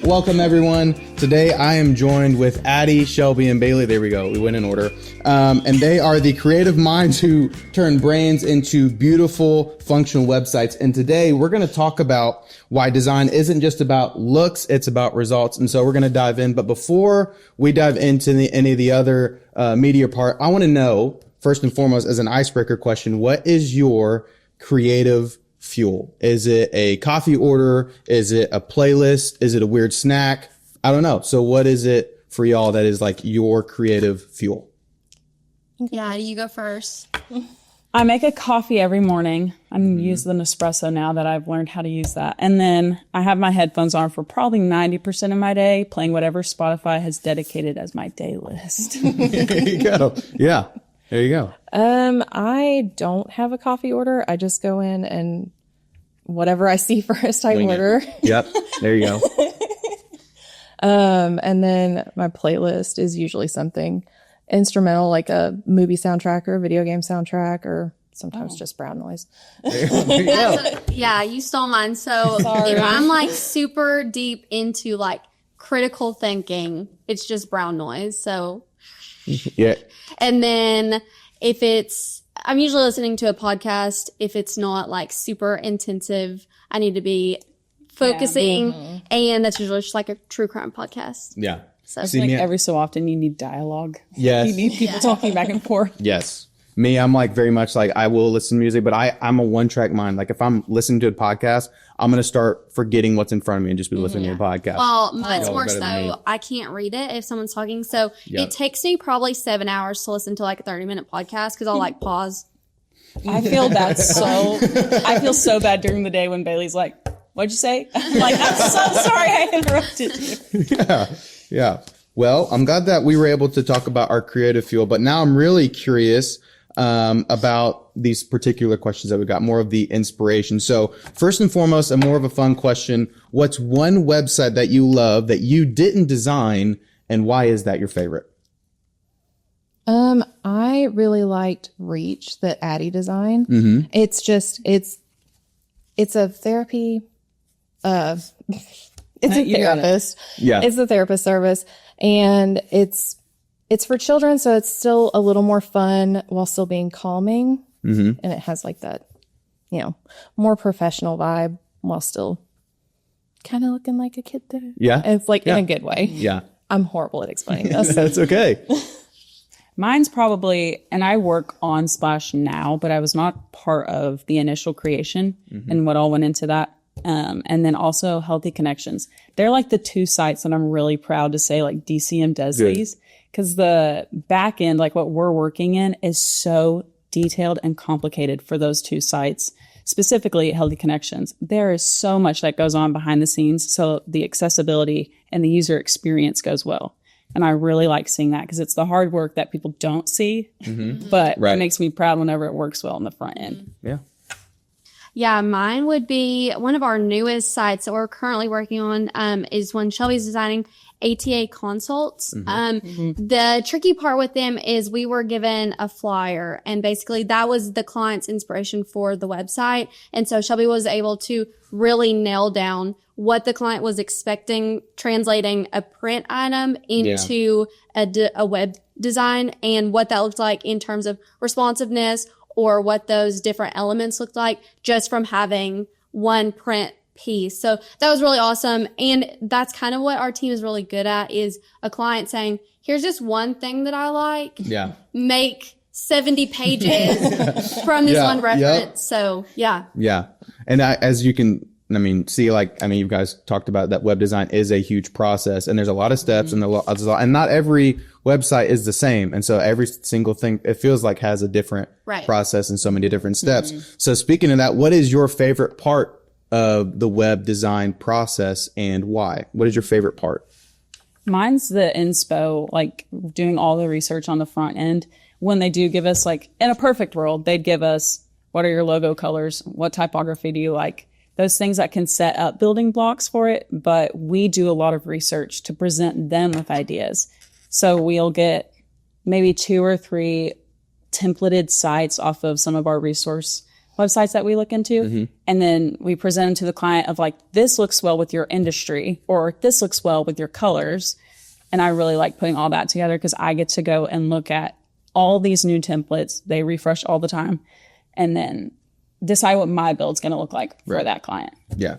Welcome, everyone. Today, I am joined with Addie, Shelby, and Bailey. There we go. We went in order. And they are the creative minds who turn brains into beautiful, functional websites. And today, we're going to talk about why design isn't just about looks, it's about results. And so we're going to dive in. But before we dive into any of the other media part, I want to know, first and foremost, as an icebreaker question, what is your creative fuel? Is it a coffee order? Is it a playlist? Is it a weird snack? I don't know. So what is it for y'all that is like your creative fuel? Yeah, you go first. I make a coffee every morning. I'm using the Nespresso now that I've learned how to use that. And then I have my headphones on for probably 90% of my day, playing whatever Spotify has dedicated as my day list. There you go. Yeah. There you go. I don't have a coffee order. I just go in and whatever I see first, I order. Yep. There you go. And then my playlist is usually something instrumental, like a movie soundtrack or a video game soundtrack, or sometimes just brown noise. There you go. Yeah, you stole mine. So if I'm like super deep into like critical thinking, it's just brown noise. So Yeah. and then I'm usually listening to a podcast. If it's not like super intensive, I need to be focusing. And that's usually just like a true crime podcast. Yeah. So See, Like every so often you need dialogue. Yes. You need people talking back and forth. Yes. Me, I'm like very much like I will listen to music, but I'm a one-track mind. Like if I'm listening to a podcast, I'm going to start forgetting what's in front of me and just be listening to a podcast. Well, mine's Y'all are worse better than me. though. I can't read it if someone's talking. So Yep. it takes me probably 7 hours to listen to like a 30-minute podcast because I'll like pause. I feel so bad during the day when Bailey's like, what'd you say? I'm like, I'm so sorry I interrupted you. Yeah. Well, I'm glad that we were able to talk about our creative fuel, but now I'm really curious about these particular questions that we got, more of the inspiration. So first and foremost, and more of a fun question, what's one website that you love that you didn't design, and why is that your favorite? I really liked Reach that Addie designed. It's just, it's a therapy, it's a therapist. Yeah. It's a therapist service, and it's for children. So it's still a little more fun while still being calming. And it has like that, more professional vibe while still kind of looking like a kid there. Yeah. And it's like in a good way. Yeah. I'm horrible at explaining this. That's okay. Mine's probably, and I work on Splash now, but I was not part of the initial creation and what all went into that. And then also Healthy Connections. They're like the two sites that I'm really proud to say like DCM does these, because the back end, like what we're working in, is so detailed and complicated for those two sites, specifically Healthy Connections. There is so much that goes on behind the scenes, so the accessibility and the user experience goes well. And I really like seeing that because it's the hard work that people don't see, but it makes me proud whenever it works well on the front end. Yeah. Yeah, mine would be one of our newest sites that we're currently working on is one Shelby's designing, ATA Consults. The tricky part with them is we were given a flyer, and basically that was the client's inspiration for the website. And so Shelby was able to really nail down what the client was expecting, translating a print item into a web design and what that looked like in terms of responsiveness, or what those different elements looked like just from having one print piece. So that was really awesome. And that's kind of what our team is really good at, is a client saying, here's just one thing that I like. Yeah. Make 70 pages from this one reference. So yeah. Yeah. And as you can, see, you guys talked about that web design is a huge process, and there's a lot of steps and and not every website is the same. And so every single thing, it feels like, has a different process and so many different steps. So speaking of that, what is your favorite part of the web design process and why? What is your favorite part? Mine's the inspo, like doing all the research on the front end. When they do give us, like in a perfect world, they'd give us, what are your logo colors? What typography do you like? Those things that can set up building blocks for it. But we do a lot of research to present them with ideas. So we'll get maybe 2 or 3 templated sites off of some of our resource websites that we look into. And then we present them to the client of like, this looks well with your industry, or this looks well with your colors. And I really like putting all that together because I get to go and look at all these new templates. They refresh all the time. And then decide what my build's going to look like for that client. Yeah.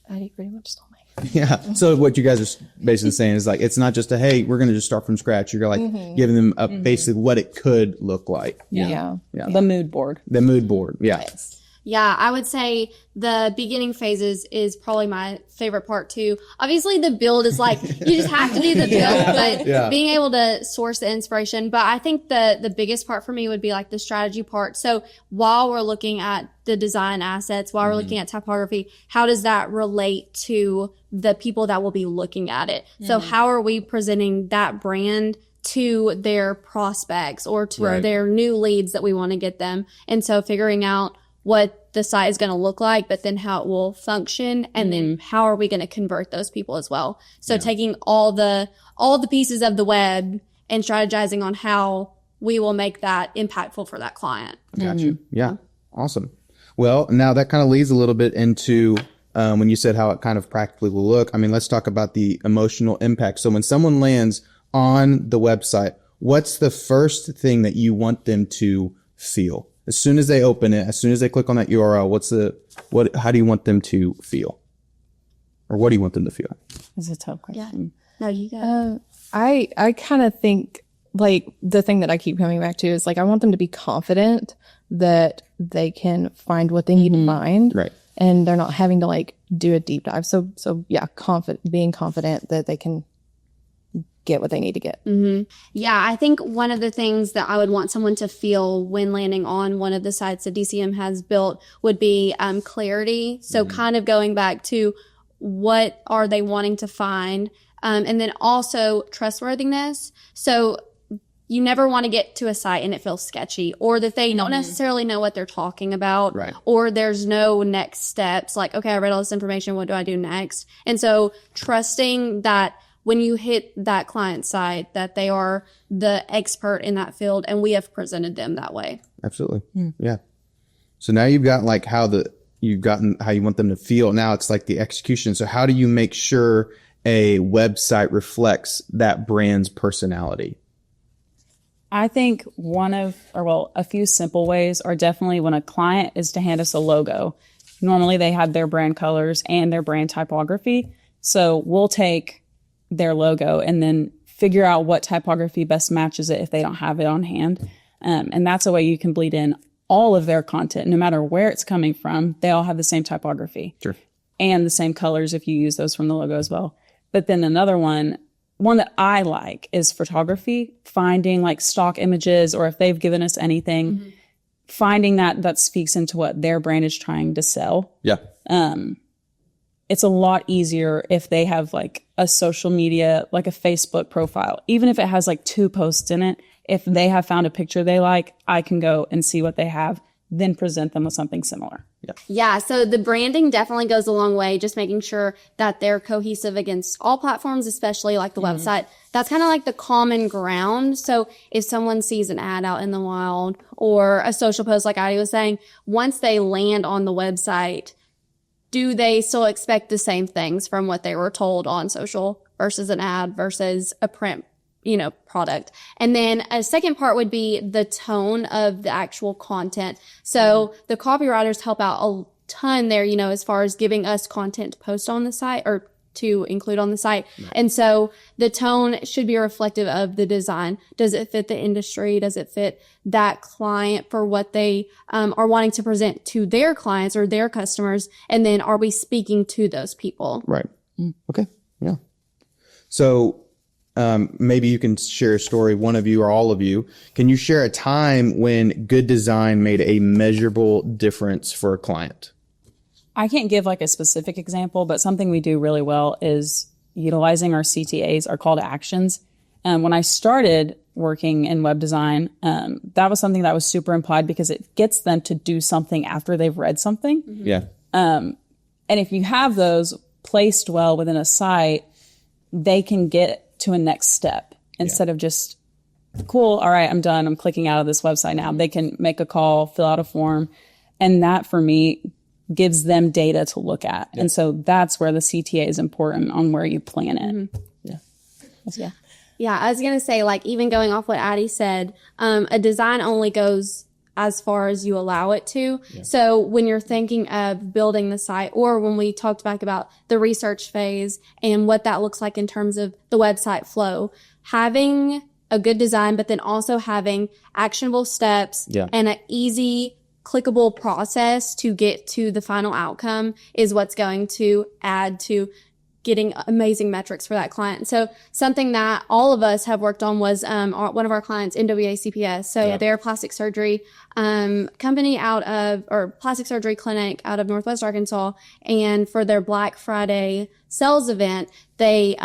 Addie pretty much stole me. Yeah. So what you guys are basically saying is like, it's not just hey, we're going to just start from scratch. You're like giving them basically what it could look like. Yeah. The mood board. The mood board. Yeah. Yes. Yeah, I would say the beginning phases is probably my favorite part too. Obviously the build is like, you just have to do the build, but being able to source the inspiration. But I think the biggest part for me would be like the strategy part. So while we're looking at the design assets, while we're looking at typography, how does that relate to the people that will be looking at it? So how are we presenting that brand to their prospects or to their new leads that we want to get them? And so figuring out what the site is going to look like, but then how it will function, and then how are we going to convert those people as well. So taking all the pieces of the web and strategizing on how we will make that impactful for that client. Got you. Yeah. Awesome. Well, now that kind of leads a little bit into when you said how it kind of practically will look. I mean, let's talk about the emotional impact. So when someone lands on the website, what's the first thing that you want them to feel? As soon as they open it, as soon as they click on that URL, how do you want them to feel? Or what do you want them to feel? It's a tough question. No, you got I kind of think like the thing that I keep coming back to is like, I want them to be confident that they can find what they need to find. Right. And they're not having to like do a deep dive. So yeah, being confident that they can get what they need to get. Yeah, I think one of the things that I would want someone to feel when landing on one of the sites that DCM has built would be clarity. So kind of going back to what are they wanting to find, and then also trustworthiness. So you never want to get to a site and it feels sketchy, or that they don't necessarily know what they're talking about, or there's no next steps. Like, okay, I read all this information. What do I do next? And so trusting that when you hit that client site, that they are the expert in that field, and we have presented them that way. Absolutely. Yeah. So now you've got like how you want them to feel. Now it's like the execution. So how do you make sure a website reflects that brand's personality? I think a few simple ways are definitely when a client is to hand us a logo. Normally they have their brand colors and their brand typography. So we'll take their logo and then figure out what typography best matches it if they don't have it on hand. And that's a way you can bleed in all of their content, no matter where it's coming from. They all have the same typography and the same colors if you use those from the logo as well. But then another one that I like is photography, finding like stock images, or if they've given us anything, finding that speaks into what their brand is trying to sell. Yeah. It's a lot easier if they have like a social media, like a Facebook profile, even if it has like 2 posts in it. If they have found a picture they like, I can go and see what they have, then present them with something similar. Yeah. So the branding definitely goes a long way. Just making sure that they're cohesive against all platforms, especially like the website. That's kind of like the common ground. So if someone sees an ad out in the wild or a social post, like Addie was saying, once they land on the website, do they still expect the same things from what they were told on social versus an ad versus a print, product? And then a second part would be the tone of the actual content. So the copywriters help out a ton there, as far as giving us content to post on the site or to include on the site. And so the tone should be reflective of the design. Does it fit the industry? Does it fit that client for what they are wanting to present to their clients or their customers? And then are we speaking to those people? Right. Okay. Yeah. So maybe you can share a story, one of you or all of you. Can you share a time when good design made a measurable difference for a client? I can't give like a specific example, but something we do really well is utilizing our CTAs, our call to actions. When I started working in web design, that was something that was super implied because it gets them to do something after they've read something. Yeah. And if you have those placed well within a site, they can get to a next step instead of just cool. All right, I'm done. I'm clicking out of this website now. They can make a call, fill out a form. And that for me gives them data to look at. And so that's where the CTA is important on where you plan it. Yeah. Yeah, I was going to say, like, even going off what Addie said, a design only goes as far as you allow it to. Yeah. So when you're thinking of building the site, or when we talked back about the research phase and what that looks like in terms of the website flow, having a good design, but then also having actionable steps and an easy, clickable process to get to the final outcome is what's going to add to getting amazing metrics for that client. So something that all of us have worked on was one of our clients, NWA CPS. So they're a plastic surgery company plastic surgery clinic out of Northwest Arkansas. And for their Black Friday sales event, they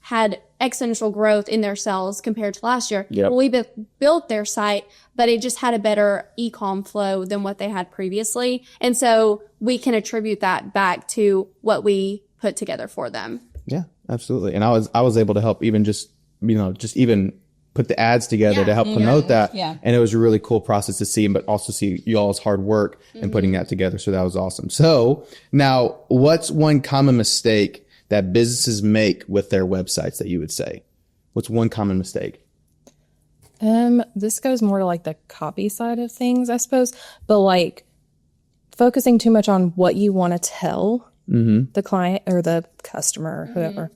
had exponential growth in their sales compared to last year. Well, we built their site, but it just had a better e-com flow than what they had previously. And so we can attribute that back to what we put together for them. Yeah, absolutely. And I was able to help even just even put the ads together to help promote that. Yeah. And it was a really cool process to see, but also see y'all's hard work in putting that together. So that was awesome. So now, what's one common mistake that businesses make with their websites that you would say? What's one common mistake? This goes more to like the copy side of things, I suppose, but like focusing too much on what you want to tell the client or the customer or whoever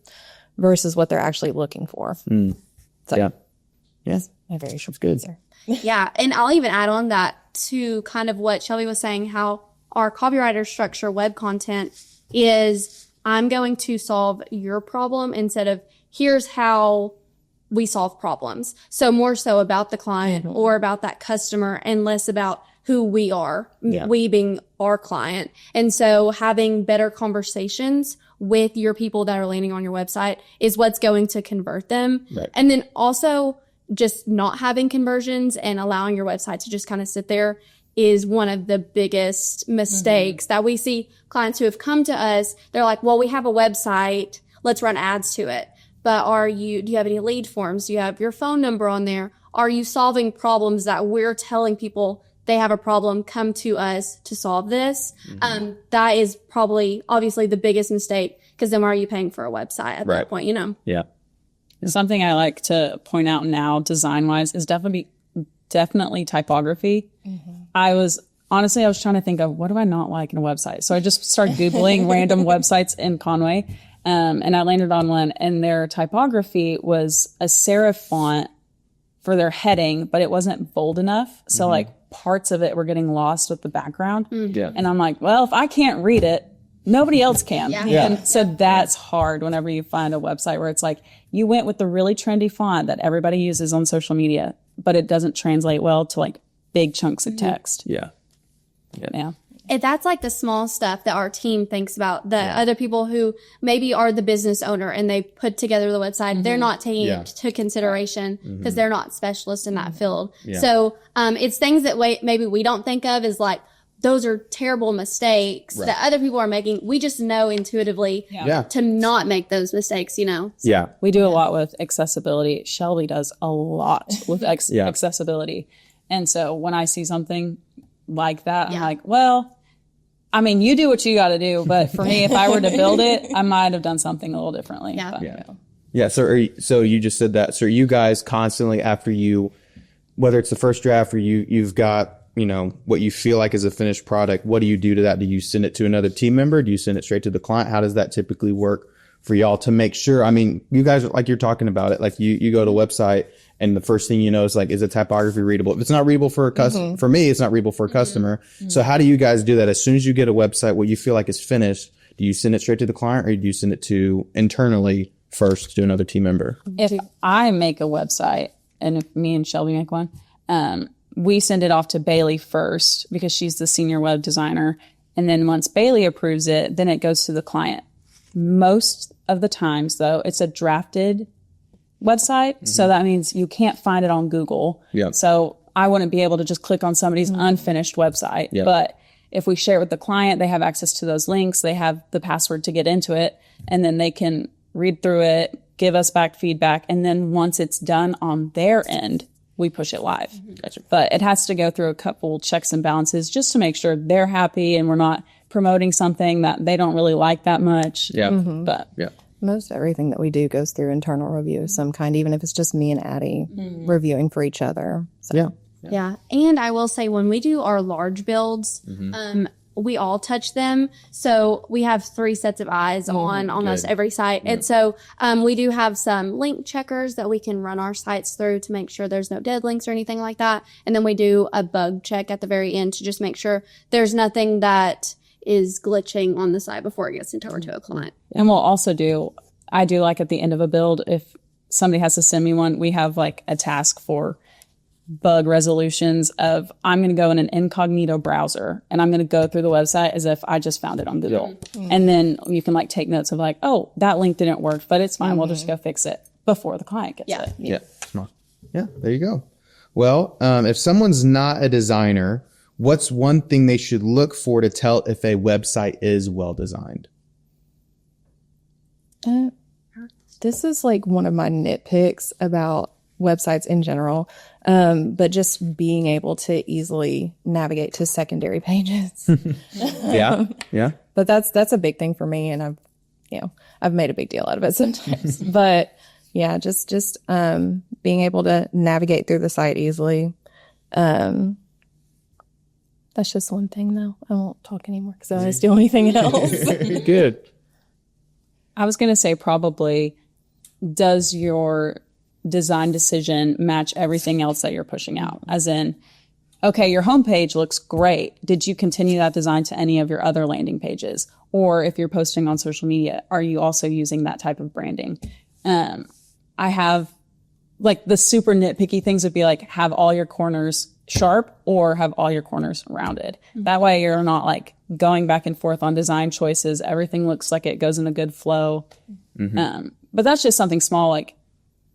versus what they're actually looking for. So, Yes. My very short good answer. Yeah. And I'll even add on that to kind of what Shelby was saying, how our copywriter structure web content is, I'm going to solve your problem instead of here's how we solve problems. So more so about the client or about that customer and less about who we are, we being our client. And so having better conversations with your people that are landing on your website is what's going to convert them. Right. And then also just not having conversions and allowing your website to just kind of sit there is one of the biggest mistakes that we see. Clients who have come to us, they're like, well, we have a website, let's run ads to it. But do you have any lead forms? Do you have your phone number on there? Are you solving problems that we're telling people they have a problem, come to us to solve this? That is probably obviously the biggest mistake, because then why are you paying for a website at that point, Yeah. Something I like to point out now, design wise, is definitely typography. I was trying to think of what do I not like in a website. So I just started Googling random websites in Conway. And I landed on one, and their typography was a serif font for their heading, but it wasn't bold enough. So like parts of it were getting lost with the background. And I'm like, well, if I can't read it, nobody else can. And so that's hard whenever you find a website where it's like, you went with the really trendy font that everybody uses on social media, but it doesn't translate well to like big chunks of text. Yeah. That's like the small stuff that our team thinks about. The other people who maybe are the business owner and they put together the website, they're not taking it to consideration because they're not specialists in that field. So it's things that maybe we don't think of as like, those are terrible mistakes that other people are making. We just know intuitively to not make those mistakes, So. Yeah. We do a lot with accessibility. Shelby does a lot with accessibility. And so when I see something like that, I'm like, well, I mean, you do what you got to do. But for me, if I were to build it, I might have done something a little differently. Yeah. So you just said that. So you guys constantly, after whether it's the first draft or you've got, what you feel like is a finished product, what do you do to that? Do you send it to another team member? Do you send it straight to the client? How does that typically work for y'all to make sure? I mean, you guys, like you're talking about it, like you go to a website and the first thing is like, is the typography readable? If it's not readable for a customer, for me, it's not readable for a customer. So how do you guys do that? As soon as you get a website, what you feel like is finished, do you send it straight to the client or do you send it to internally first to another team member? If I make a website and if me and Shelby make one, we send it off to Bailey first because she's the senior web designer. And then once Bailey approves it, then it goes to the client. Most of the times, though, it's a drafted website. So that means you can't find it on Google. So I wouldn't be able to just click on somebody's unfinished website. But if we share it with the client, they have access to those links. They have the password to get into it. And then they can read through it, give us back feedback. And then once it's done on their end, we push it live. Gotcha. But it has to go through a couple checks and balances just to make sure they're happy and we're not promoting something that they don't really like that much. Yeah. But Yeah. Most everything that we do goes through internal review of some kind, even if it's just me and Addie reviewing for each other. So. Yeah. Yeah. And I will say when we do our large builds, we all touch them. So we have 3 sets of eyes on almost every site. And so we do have some link checkers that we can run our sites through to make sure there's no dead links or anything like that. And then we do a bug check at the very end to just make sure there's nothing that is glitching on the site before it gets sent over to a client. And we'll also I do like at the end of a build, if somebody has to send me one, we have like a task for bug resolutions of I'm going to go in an incognito browser and I'm going to go through the website as if I just found it on Google. And then you can like take notes of like, oh, that link didn't work, but it's fine. We'll just go fix it before the client gets it. Yeah. Smart. Yeah. There you go. Well, if someone's not a designer, what's one thing they should look for to tell if a website is well designed? This is like one of my nitpicks about websites in general, but just being able to easily navigate to secondary pages. Yeah. Yeah. But that's a big thing for me, and I've made a big deal out of it sometimes. But yeah, just being able to navigate through the site easily. That's just one thing, though. I won't talk anymore because I don't want to steal anything else. Good. I was going to say probably, does your design decision match everything else that you're pushing out? As in, okay, your homepage looks great. Did you continue that design to any of your other landing pages? Or if you're posting on social media, are you also using that type of branding? I have like the super nitpicky things would be like have all your corners sharp or have all your corners rounded. That way you're not like going back and forth on design choices. Everything looks like it goes in a good flow. But that's just something small. Like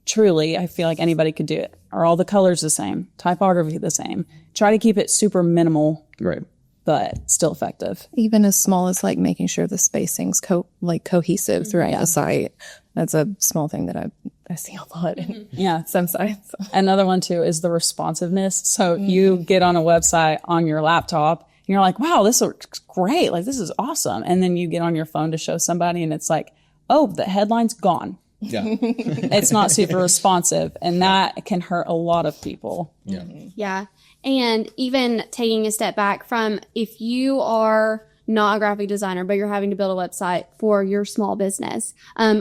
truly, I feel like anybody could do it. Are all the colors the same? Typography the same? Try to keep it super minimal, Right. but still effective. Even as small as like making sure the spacing's cohesive throughout the site. That's a small thing that I see a lot in some sites. Another one too is the responsiveness. So you get on a website on your laptop and you're like, wow, this looks great. Like this is awesome. And then you get on your phone to show somebody and it's like, oh, the headline's gone. Yeah. It's not super responsive. And that can hurt a lot of people. Yeah. Yeah. And even taking a step back from if you are not a graphic designer, but you're having to build a website for your small business.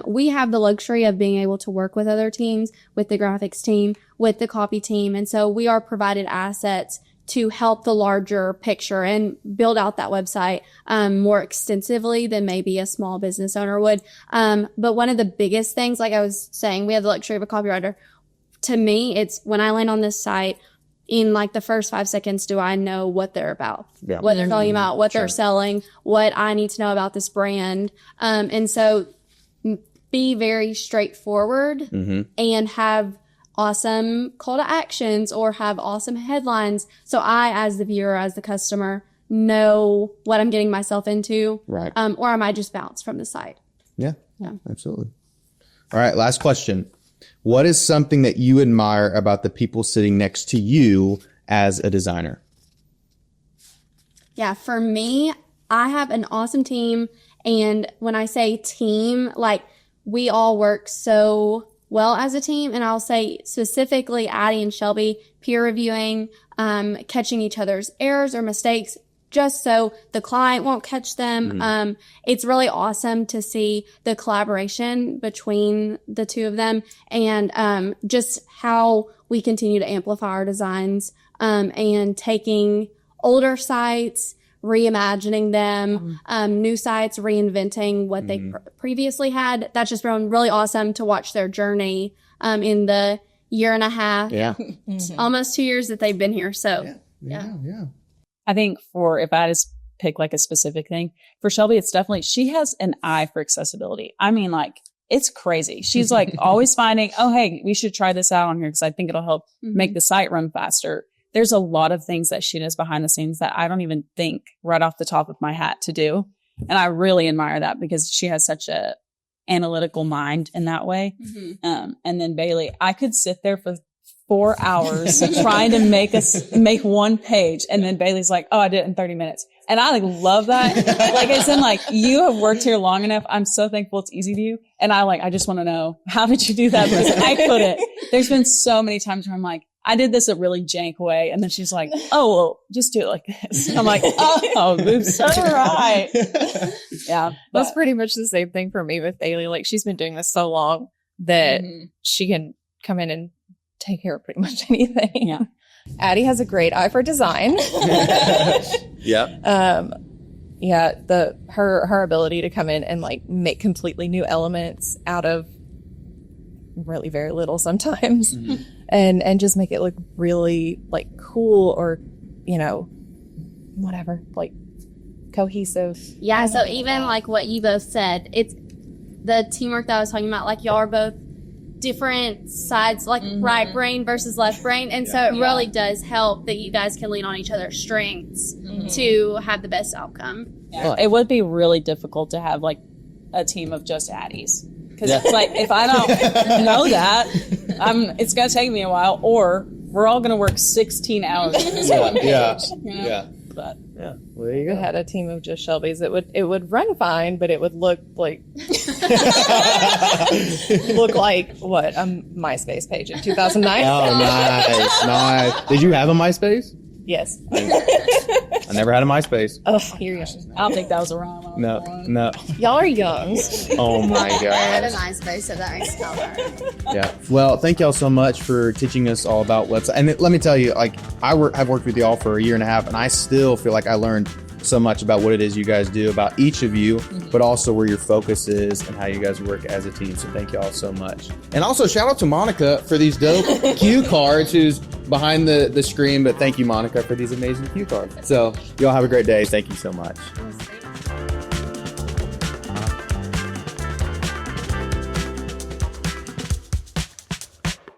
We have the luxury of being able to work with other teams, with the graphics team, with the copy team. And so we are provided assets to help the larger picture and build out that website more extensively than maybe a small business owner would. But one of the biggest things, like I was saying, we have the luxury of a copywriter. To me, it's when I land on this site, in like the first 5 seconds, do I know what they're about, what they're talking about, what they're selling, what I need to know about this brand. And so be very straightforward and have awesome call to actions or have awesome headlines. So I, as the viewer, as the customer, know what I'm getting myself into. Right. Or I might just bounce from the site. Yeah. Absolutely. All right. Last question. What is something that you admire about the people sitting next to you as a designer? Yeah, for me, I have an awesome team. And when I say team, like we all work so well as a team. And I'll say specifically Addie and Shelby peer reviewing, catching each other's errors or mistakes just so the client won't catch them. It's really awesome to see the collaboration between the two of them and just how we continue to amplify our designs and taking older sites, reimagining them, new sites, reinventing what they previously had. That's just been really awesome to watch their journey in the year and a half, almost 2 years that they've been here. So, yeah. I think if I just pick like a specific thing for Shelby, it's definitely, she has an eye for accessibility. I mean, like it's crazy. She's like always finding, oh, hey, we should try this out on here because I think it'll help make the site run faster. There's a lot of things that she does behind the scenes that I don't even think right off the top of my hat to do. And I really admire that because she has such a analytical mind in that way. And then Bailey, I could sit there for 4 hours trying to make one page. And then Bailey's like, oh, I did it in 30 minutes. And I love that. Like I said, you have worked here long enough. I'm so thankful it's easy to you. And I just want to know, how did you do that? Because I couldn't. There's been so many times where I'm like, I did this a really jank way. And then she's like, oh, well, just do it like this. I'm like, oh, oops, all right. Yeah. That's pretty much the same thing for me with Bailey. Like, she's been doing this so long that she can come in and take care of pretty much anything. Yeah. Addie has a great eye for design. Yep. Yeah, her ability to come in and make completely new elements out of really very little sometimes, and just make it look really cool, or whatever, cohesive. Yeah. So even what you both said, it's the teamwork that I was talking about. Y'all are both different sides, right brain versus left brain, and so it really does help that you guys can lean on each other's strengths to have the best outcome. Yeah. It would be really difficult to have a team of just Addies, because it's if I don't know that, it's gonna take me a while, or we're all gonna work 16 hours. But well, there you If we go. had a team of just Shelbys, it would run fine, but it would look like what, a MySpace page in 2009. Oh, nice. Did you have a MySpace? Yes. I never had a MySpace. Oh, here you go. I don't think that was a wrong one. No. Y'all are young. Oh my I had a gosh. nice base, so that makes color. Yeah. Well, thank y'all so much for teaching us all about websites. And let me tell you, I've worked with y'all for a year and a half, and I still feel like I learned so much about what it is you guys do, about each of you, but also where your focus is and how you guys work as a team. So thank y'all so much. And also shout out to Monica for these dope cue cards, who's behind the screen. But thank you, Monica, for these amazing cue cards. So y'all have a great day. Thank you so much.